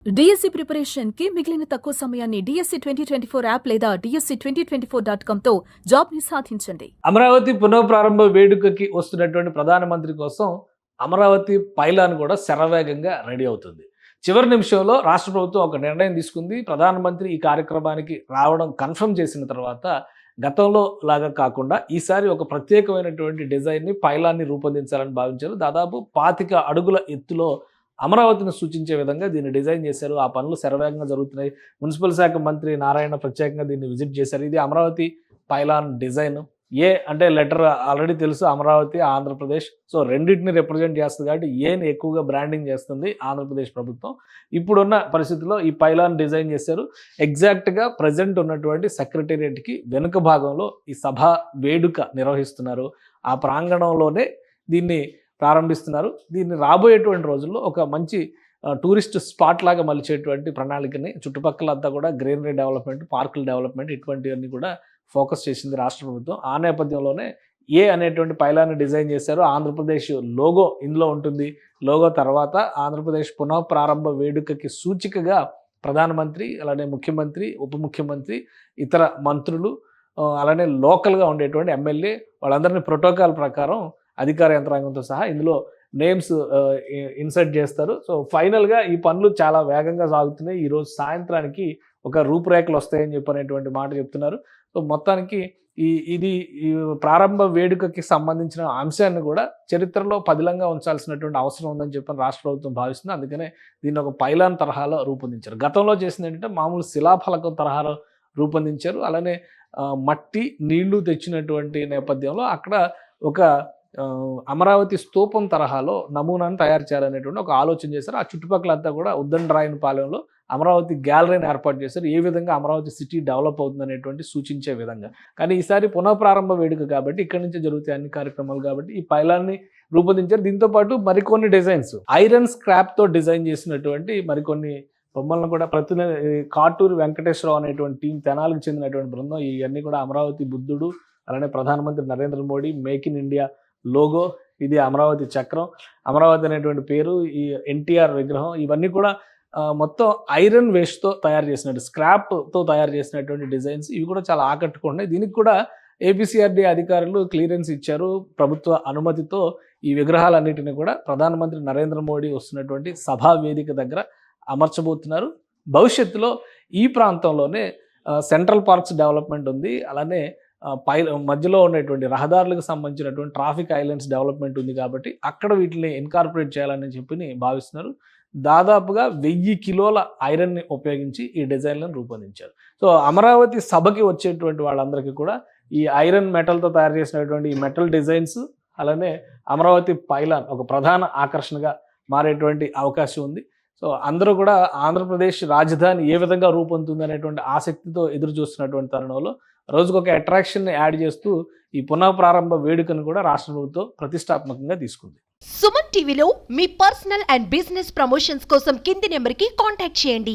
DSC preparation కి మిగిలిన తక్కువ సమయాన్ని డిఎస్సి 2024 యాప్ లేదా DSC2024.com తో జాబ్ ని సాధించండి. అమరావతి పునఃప్రారంభ వేడుకకి వస్తున్నటువంటి ప్రధానమంత్రి కోసం అమరావతి పైలాన్ కూడా శరవేగంగా రెడీ అవుతుంది. చివరి నిమిషంలో రాష్ట్ర ప్రభుత్వం ఒక నిర్ణయం తీసుకుంది. ప్రధానమంత్రి ఈ కార్యక్రమానికి రావడం కన్ఫర్మ్ చేసిన తర్వాత గతంలో లాగా కాకుండా ఈసారి ఒక ప్రత్యేకమైనటువంటి డిజైన్ని పైలాన్ని రూపొందించాలని భావించారు. దాదాపు 25 అడుగుల ఎత్తులో అమరావతిని సూచించే విధంగా దీన్ని డిజైన్ చేశారు. ఆ పనులు శరవేగంగా జరుగుతున్నాయి. మున్సిపల్ శాఖ మంత్రి నారాయణ ప్రత్యేకంగా దీన్ని విజిట్ చేశారు. ఇది అమరావతి పైలాన్ డిజైన్. అంటే లెటర్ ఆల్రెడీ తెలుసు, అమరావతి ఆంధ్రప్రదేశ్. సో రెండింటిని రిప్రజెంట్ చేస్తుంది కాబట్టి ఏని ఎక్కువగా బ్రాండింగ్ చేస్తుంది ఆంధ్రప్రదేశ్ ప్రభుత్వం. ఇప్పుడున్న పరిస్థితుల్లో ఈ పైలాన్ డిజైన్ చేశారు. ఎగ్జాక్ట్గా ప్రజెంట్ ఉన్నటువంటి సెక్రటేరియట్కి వెనుక భాగంలో ఈ సభ వేడుక నిర్వహిస్తున్నారు. ఆ ప్రాంగణంలోనే దీన్ని ప్రారంభిస్తున్నారు. దీన్ని రాబోయేటువంటి రోజుల్లో ఒక మంచి టూరిస్ట్ స్పాట్ లాగా మలిచేటువంటి ప్రణాళికని చుట్టుపక్కలంతా కూడా గ్రీనరీ డెవలప్మెంట్, పార్కుల డెవలప్మెంట్ ఇటువంటివన్నీ కూడా ఫోకస్ చేసింది రాష్ట్ర ప్రభుత్వం. ఆ నేపథ్యంలోనే అనేటువంటి పైలాన్ని డిజైన్ చేశారు. ఆంధ్రప్రదేశ్ లోగో ఇందులో ఉంటుంది. లోగో తర్వాత ఆంధ్రప్రదేశ్ పునఃప్రారంభ వేడుకకి సూచికగా ప్రధానమంత్రి, అలానే ముఖ్యమంత్రి, ఉప ముఖ్యమంత్రి, ఇతర మంత్రులు, అలానే లోకల్గా ఉండేటువంటి ఎమ్మెల్యే వాళ్ళందరినీ ప్రోటోకాల్ ప్రకారం అధికార యంత్రాంగంతో సహా ఇందులో నేమ్స్ ఇన్సర్ట్ చేస్తారు. సో ఫైనల్గా ఈ పనులు చాలా వేగంగా సాగుతున్నాయి. ఈరోజు సాయంత్రానికి ఒక రూపురేఖలు వస్తాయని చెప్పనేటువంటి మాట చెప్తున్నారు. సో మొత్తానికి ఈ ప్రారంభ వేడుకకి సంబంధించిన అంశాన్ని కూడా చరిత్రలో పదిలంగా ఉంచాల్సినటువంటి అవసరం ఉందని చెప్పని రాష్ట్ర ప్రభుత్వం భావిస్తుంది. అందుకనే దీన్ని ఒక పైలాన్ తరహాలో రూపొందించారు. గతంలో చేసింది ఏంటంటే మామూలు శిలాఫలకం తరహాలో రూపొందించారు. అలానే మట్టి నీళ్లు తెచ్చినటువంటి నేపథ్యంలో అక్కడ ఒక అమరావతి స్తూపం తరహాలో నమూనాను తయారు చేయాలనేటువంటి ఒక ఆలోచన చేశారు. ఆ చుట్టుపక్కలంతా కూడా ఉద్దండరాయనపాలెంలో అమరావతి గ్యాలరీని ఏర్పాటు చేశారు. ఏ విధంగా అమరావతి సిటీ డెవలప్ అవుతుంది అనేటువంటి సూచించే విధంగా. కానీ ఈసారి పునఃప్రారంభ వేడుక కాబట్టి ఇక్కడి నుంచే జరుగుతాయి అన్ని కార్యక్రమాలు కాబట్టి ఈ పైలాన్ని రూపొందించారు. దీంతోపాటు మరికొన్ని డిజైన్స్ ఐరన్ స్క్రాప్తో డిజైన్ చేసినటువంటి మరికొన్ని బొమ్మలను కూడా కాటూరి వెంకటేశ్వరరావు అనేటువంటి టీం, తెనాలకు చెందినటువంటి బృందం ఇవన్నీ కూడా అమరావతి బుద్ధుడు, అలానే ప్రధానమంత్రి Narendra Modi, make in India logo, ఇది అమరావతి చక్రం, అమరావతి అనేటువంటి పేరు, ఈ ఎన్టీఆర్ విగ్రహం, ఇవన్నీ కూడా మొత్తం ఐరన్ వేస్ట్తో తయారు చేసినట్టు, స్క్రాప్తో తయారు చేసినటువంటి డిజైన్స్. ఇవి కూడా చాలా ఆకట్టుకుంటున్నాయి. దీనికి కూడా ఏపీసీఆర్డీ అధికారులు క్లియరెన్స్ ఇచ్చారు. ప్రభుత్వ అనుమతితో ఈ విగ్రహాలన్నిటిని కూడా ప్రధానమంత్రి నరేంద్ర మోడీ వస్తున్నటువంటి సభా వేదిక దగ్గర అమర్చబోతున్నారు. భవిష్యత్తులో ఈ ప్రాంతంలోనే సెంట్రల్ పార్క్స్ డెవలప్మెంట్ ఉంది. అలానే మధ్యలో ఉన్నటువంటి రహదారులకు సంబంధించినటువంటి ట్రాఫిక్ ఐలాండ్స్ డెవలప్మెంట్ ఉంది కాబట్టి అక్కడ వీటిని ఇన్కార్పొరేట్ చేయాలని చెప్పి భావిస్తున్నారు. దాదాపుగా 1000 కిలోల ఐరన్ని ఉపయోగించి ఈ డిజైన్లను రూపొందించారు. సో అమరావతి సభకి వచ్చేటువంటి వాళ్ళందరికీ కూడా ఈ ఐరన్ మెటల్తో తయారు చేసినటువంటి ఈ మెటల్ డిజైన్స్, అలానే అమరావతి పైలాన్ ఒక ప్రధాన ఆకర్షణగా మారేటువంటి అవకాశం ఉంది. సో అందరూ కూడా ఆంధ్రప్రదేశ్ రాజధాని ఏ విధంగా రూపొందుతుంది అనేటువంటి ఆసక్తితో ఎదురు చూస్తున్నటువంటి తరుణంలో రోజుకొక అట్రాక్షన్ని యాడ్ చేస్తూ ఈ పునఃప్రారంభ వేడుకను కూడా రాష్ట్ర ప్రభుత్వం ప్రతిష్టాత్మకంగా తీసుకుంది. సుమన్ టీవీలో మీ పర్సనల్ అండ్ బిజినెస్ ప్రమోషన్స్ కోసం కింది నెంబర్కి కాంటాక్ట్ చేయండి.